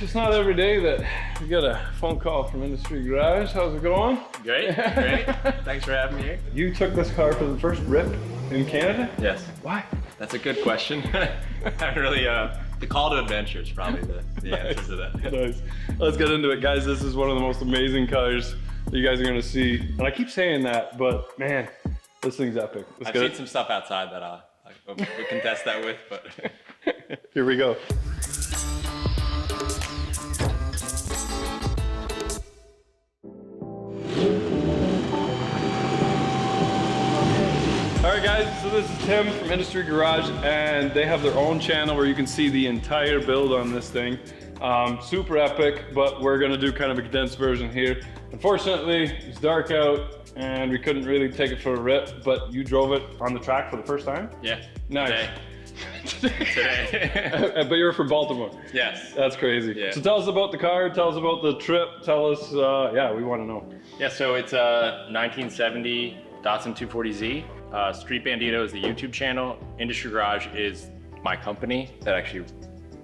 It's not every day that we get a phone call from Industry Garage. How's it going? Great, great. Thanks for having me here. You took this car for the first rip in Canada? Yes. Why? That's a good question. I really, the call to adventure is probably the answer to that. Nice. Let's get into it, guys. This is one of the most amazing cars that you guys are gonna see. And I keep saying that, but man, this thing's epic. I've seen some stuff outside that we can test that with, but. Here we go. All right, guys, so this is Tim from Industry Garage, and they have their own channel where you can see the entire build on this thing. Super epic, but we're gonna do kind of a condensed version here. Unfortunately, it's dark out and we couldn't really take it for a rip, but you drove it on the track for the first time? Yeah. Nice. Today. But you're from Baltimore. Yes. That's crazy. Yeah. So tell us about the car, tell us about the trip, tell us, yeah, we wanna know. Yeah, so it's a 1970 Datsun 240z. Street Bandito is the YouTube channel. Industry Garage is my company that actually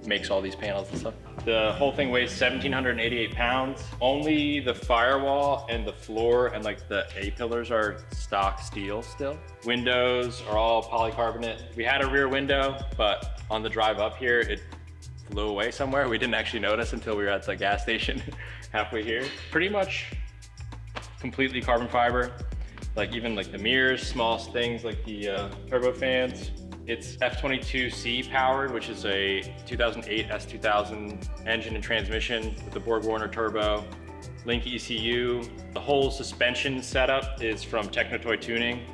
makes all these panels and stuff. The whole thing weighs 1,788 pounds. Only the firewall and the floor and like the A-pillars are stock steel still. Windows are all polycarbonate. We had a rear window, but on the drive up here, it flew away somewhere. We didn't actually notice until we were at the gas station halfway here. Pretty much completely carbon fiber. Like even like the mirrors, small things like the turbo fans. It's F22C powered, which is a 2008 S2000 engine and transmission with the Borg Warner turbo, Link ECU. The whole suspension setup is from Technotoy Tuning.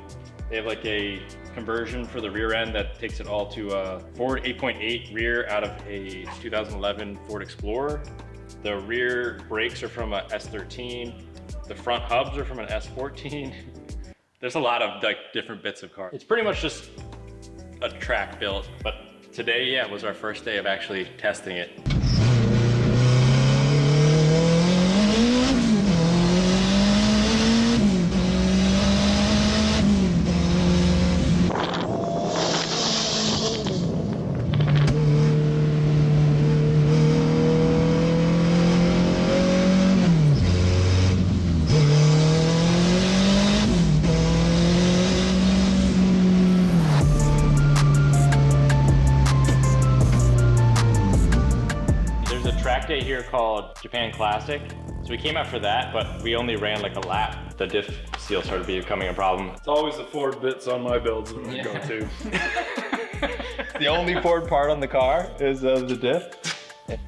They have like a conversion for the rear end that takes it all to a Ford 8.8 rear out of a 2011 Ford Explorer. The rear brakes are from a S13. The front hubs are from an S14. There's a lot of like different bits of car. It's pretty much just a track built, but today, yeah, was our first day of actually testing it. Day here called Japan Classic. So we came out for that, but we only ran like a lap. The diff seal started becoming a problem. It's always the Ford bits on my builds that I go to. The only Ford part on the car is the diff.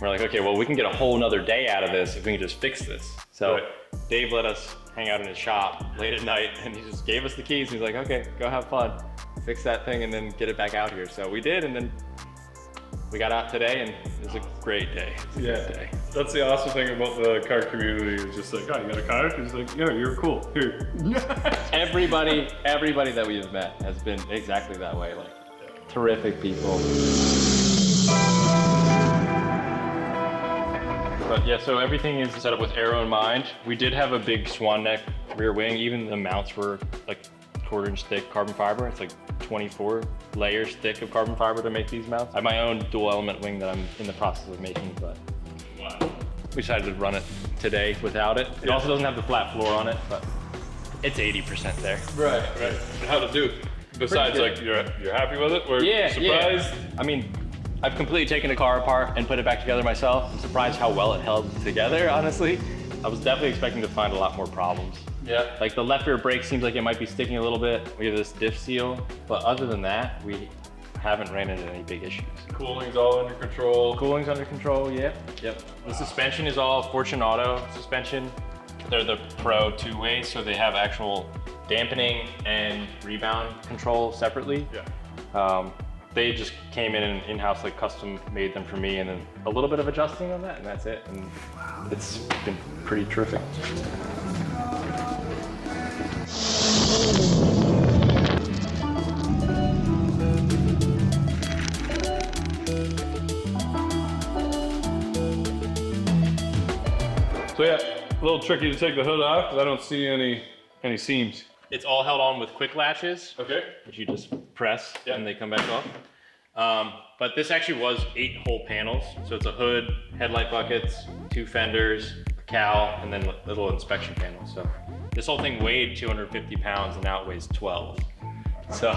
We're like, okay, well, we can get a whole nother day out of this if we can just fix this. So right. Dave let us hang out in his shop late at night and he just gave us the keys. He's like, okay, go have fun. Fix that thing and then get it back out here. So we did, and then we got out today and it was a great day. Yeah, that's the awesome thing about the car community. It's just like, oh, you got a car? It's like, yeah, you're cool, here. Everybody that we have met has been exactly that way, like terrific people. But yeah, so everything is set up with aero in mind. We did have a big swan neck rear wing. Even the mounts were like 1/4 inch thick carbon fiber. It's like 24 layers thick of carbon fiber to make these mounts. I have my own dual element wing that I'm in the process of making, but wow. We decided to run it today without it. It also doesn't have the flat floor on it, but it's 80% there. Right. How to do? Besides, like, you're happy with it? Or surprised? Yeah. I mean, I've completely taken the car apart and put it back together myself. I'm surprised how well it held together, honestly. I was definitely expecting to find a lot more problems. Yeah. Like the left rear brake seems like it might be sticking a little bit. We have this diff seal, but other than that, we haven't ran into any big issues. Cooling's all under control. Cooling's under control, yep. Wow. The suspension is all Fortune Auto suspension. They're the Pro 2-way, so they have actual dampening and rebound control separately. Yeah. They just came in and in-house, like custom made them for me, and then a little bit of adjusting on that, and that's it. And it's been pretty terrific. So yeah, a little tricky to take the hood off because I don't see any seams. It's all held on with quick latches. Okay. Which you just press and they come back off. But this actually was 8 whole panels. So it's a hood, headlight buckets, 2 fenders, a cowl, and then a little inspection panel. So this whole thing weighed 250 pounds and now it weighs 12. So,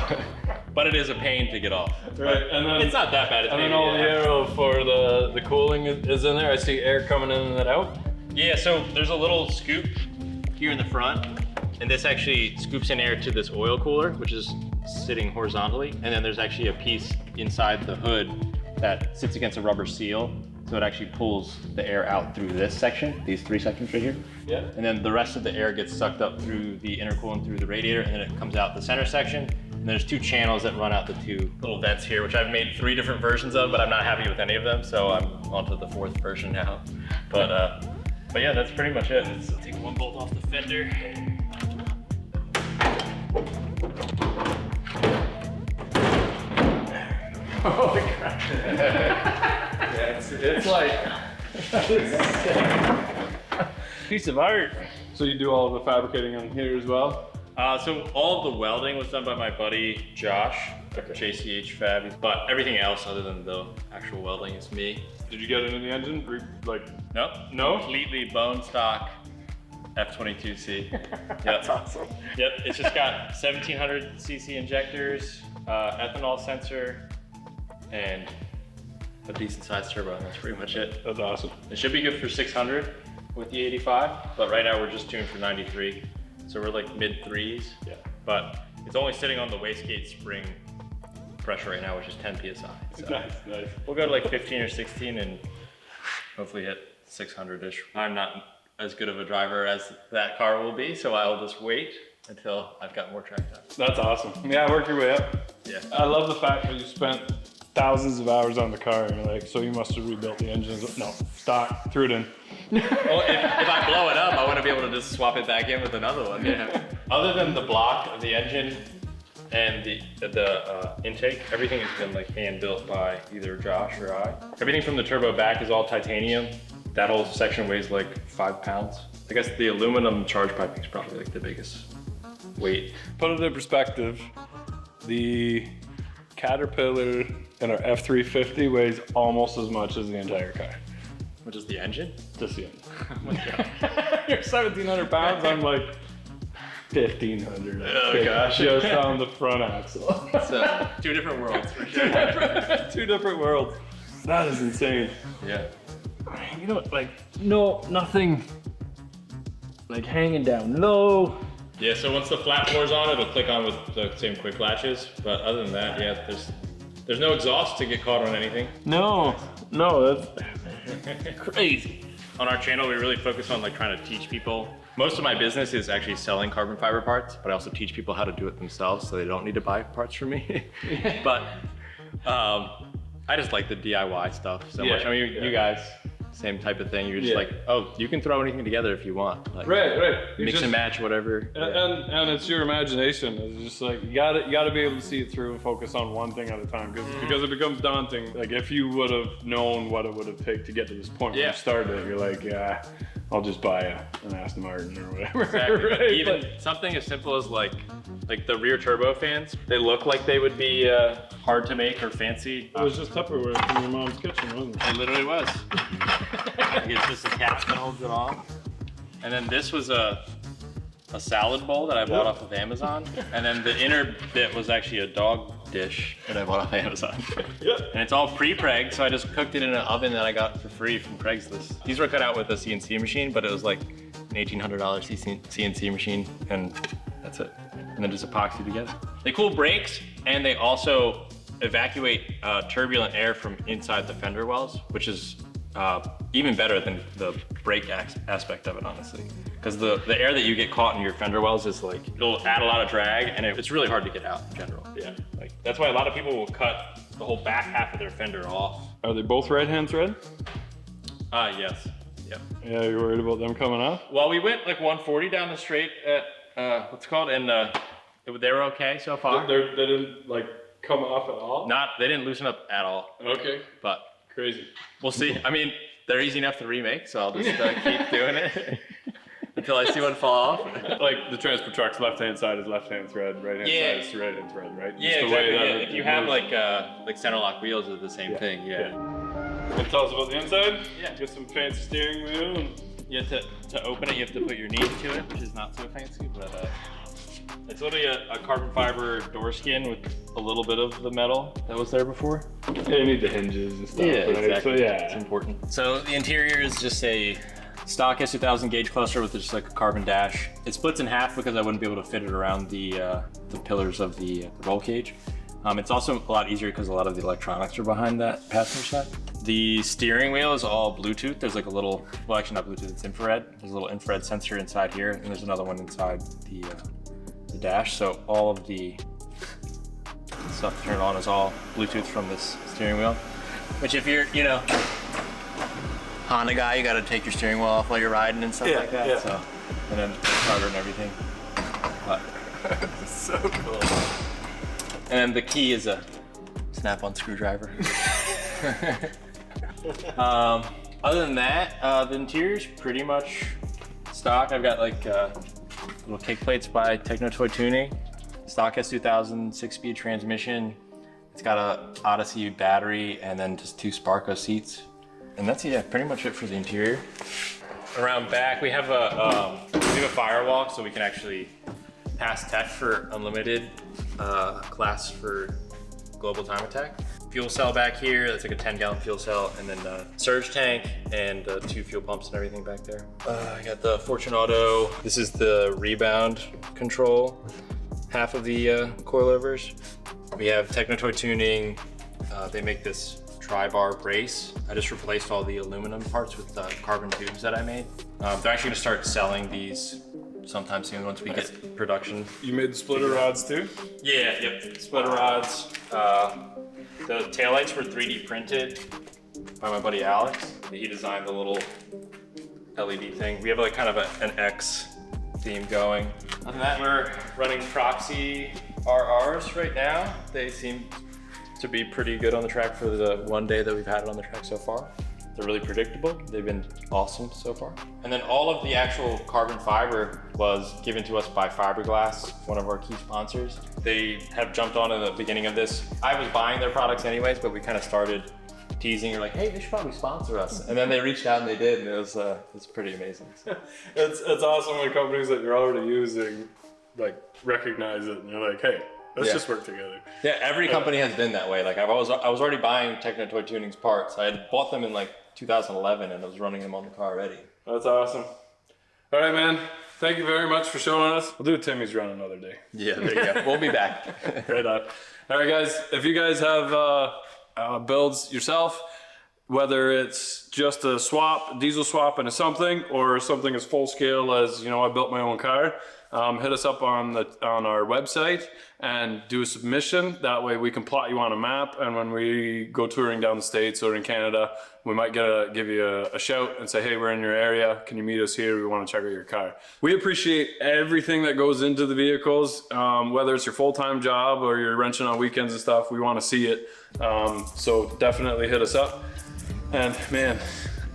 but it is a pain to get off. Right, and then it's not that bad. And then all the aero for the cooling is in there. I see air coming in and out. Yeah, so there's a little scoop here in the front, and this actually scoops in air to this oil cooler, which is sitting horizontally. And then there's actually a piece inside the hood that sits against a rubber seal. So it actually pulls the air out through this section, these 3 sections right here. Yeah. And then the rest of the air gets sucked up through the intercoolant through the radiator, and then it comes out the center section. And there's 2 channels that run out the 2 little vents here, which I've made 3 different versions of, but I'm not happy with any of them. So I'm onto the 4th version now. But yeah, that's pretty much it. Let's take one bolt off the fender. Holy crap. Yeah, it's like piece of art. So you do all the fabricating on here as well? So all of the welding was done by my buddy Josh, JCH Fab, but everything else other than the actual welding is me. Did you get it in the engine? Nope. No? Completely bone stock F22C. Yep. That's awesome. Yep, it's just got 1700cc injectors, ethanol sensor, and a decent sized turbo, and that's pretty much it. That's awesome. It should be good for 600 with the 85, but right now we're just tuned for 93. So we're like mid 3s. Yeah. But it's only sitting on the wastegate spring pressure right now, which is 10 PSI. So Nice. we'll go to like 15 or 16 and hopefully hit 600-ish. I'm not as good of a driver as that car will be, so I'll just wait until I've got more track time. That's awesome. Yeah, work your way up. Yeah. I love the fact that you spent thousands of hours on the car and you're like, so you must have rebuilt the engine. No, stock, threw it in. Well, if I blow it up, I want to be able to just swap it back in with another one. Yeah. Other than the block of the engine and the intake, everything has been like hand built by either Josh or I. Everything from the turbo back is all titanium. That whole section weighs like 5 pounds. I guess the aluminum charge piping is probably like the biggest weight. Put it in perspective, the Caterpillar in our F350 weighs almost as much as the entire car. Which is the engine? Just the engine. Oh my God. You're 1,700 pounds, I'm like 1,500. Oh gosh. Just on the front axle. So, 2 different worlds for sure. 2 different worlds. That is insane. Yeah. You know, like, nothing like hanging down low. Yeah, so once the flat floor's on, it'll click on with the same quick latches. But other than that, yeah, there's no exhaust to get caught on anything. No, that's crazy. On our channel, we really focus on like trying to teach people. Most of my business is actually selling carbon fiber parts, but I also teach people how to do it themselves so they don't need to buy parts from me. But I just like the DIY stuff so much. I mean, you guys, same type of thing. You're just like, oh, you can throw anything together if you want. Like, right. Mix and match, whatever. And it's your imagination. It's just like you gotta be able to see it through and focus on one thing at a time because it becomes daunting. Like if you would have known what it would have taken to get to this point when you started, you're like, yeah, I'll just buy an Aston Martin or whatever. Exactly. Right? Even something as simple as like the rear turbo fans. They look like they would be hard to make or fancy. It was just Tupperware from your mom's kitchen, wasn't it? It literally was. It's just a cap that holds it on. And then this was a salad bowl that I bought off of Amazon. And then the inner bit was actually a dog dish that I bought off Amazon. And it's all pre-preg, so I just cooked it in an oven that I got for free from Craigslist. These were cut out with a CNC machine, but it was like an $1,800 CNC machine, and that's it. And then just epoxy together. They cool brakes, and they also evacuate turbulent air from inside the fender wells, which is even better than the brake aspect of it, honestly. Because the air that you get caught in your fender wells is like, it'll add a lot of drag, and it's really hard to get out in general. Yeah. Like that's why a lot of people will cut the whole back half of their fender off. Are they both right-hand thread? Yes. Yep. Yeah, you're worried about them coming off? Well, we went like 140 down the straight at, what's it called? And they were okay so far. They didn't like come off at all? They didn't loosen up at all. Okay. But crazy. We'll see. I mean, they're easy enough to remake, so I'll just keep doing it until I see one fall off. Like the transport truck's left-hand side is left-hand thread, right-hand side is right-hand thread, right? Yeah, Just the exactly. way that If you have like center lock wheels, it's the same thing. Yeah. And tell us about the inside. Yeah. Get some fancy steering wheel. And You have to open it, you have to put your knee into it, which is not so fancy, but it's literally a carbon fiber door skin with a little bit of the metal that was there before. yeah, you need the hinges and stuff. Yeah, right? exactly. So It's important. So the interior is just a stock S2000 gauge cluster with just like a carbon dash. It splits in half because I wouldn't be able to fit it around the pillars of the roll cage. It's also a lot easier because a lot of the electronics are behind that passenger side. The steering wheel is all Bluetooth. There's like a little, well actually not Bluetooth, it's infrared. There's a little infrared sensor inside here, and there's another one inside the dash. So all of the stuff to turn on is all Bluetooth from this steering wheel. Which if you're, you know, Honda guy, you gotta take your steering wheel off while you're riding and stuff like that. Yeah. So, and then the charger and everything. But, so cool. and then the key is a snap-on screwdriver. Other than that, the interior's pretty much stock. I've got like little kick plates by Techno Toy Tuning, stock S2000 6-speed transmission. It's got a Odyssey battery and then just 2 Sparco seats. And that's pretty much it for the interior. Around back, we have a firewall, so we can actually pass tech for unlimited class for global time attack. Fuel cell back here, that's like a 10-gallon fuel cell, and then surge tank and 2 fuel pumps and everything back there. I got the Fortune Auto. This is the rebound control, half of the coilovers. We have Techno Toy Tuning. They make this tri-bar brace. I just replaced all the aluminum parts with carbon tubes that I made. They're actually gonna start selling these sometime soon once we get production. You made the splitter rods too? Yeah, yep, splitter rods. The taillights were 3D printed by my buddy Alex. He designed the little LED thing. We have like kind of an X theme going. Other than that, we're running proxy RRs right now. They seem to be pretty good on the track for the one day that we've had it on the track so far. They're really predictable. They've been awesome so far. And then all of the actual carbon fiber was given to us by Fiberglass, one of our key sponsors. They have jumped on in the beginning of this. I was buying their products anyways, but we kind of started teasing. You're like, hey, they should probably sponsor us. And then they reached out and they did, and it's pretty amazing. So. It's awesome when companies that you're already using like recognize it and you're like, hey, let's just work together. Yeah, every company has been that way. Like I was already buying Techno Toy Tuning's parts. I had bought them in like 2011 and I was running them on the car already. That's awesome. All right, man. Thank you very much for showing us. We'll do a Timmy's run another day. Yeah, there you go. We'll be back. Right on. All right, guys. If you guys have builds yourself, whether it's just a swap, diesel swap into something, or something as full scale as, you know, I built my own car, hit us up on our website and do a submission. That way we can plot you on a map, and when we go touring down the States or in Canada, we might give you a shout and say, hey, we're in your area. Can you meet us here? We want to check out your car. We appreciate everything that goes into the vehicles, whether it's your full-time job or you're wrenching on weekends and stuff. We want to see it. So definitely hit us up. And man,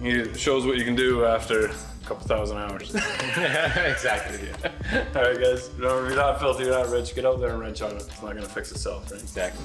it shows what you can do after couple thousand hours. Exactly. Yeah. All right, guys. You're not filthy, you're not rich. Get out there and wrench on it. It's not gonna fix itself, right? Exactly.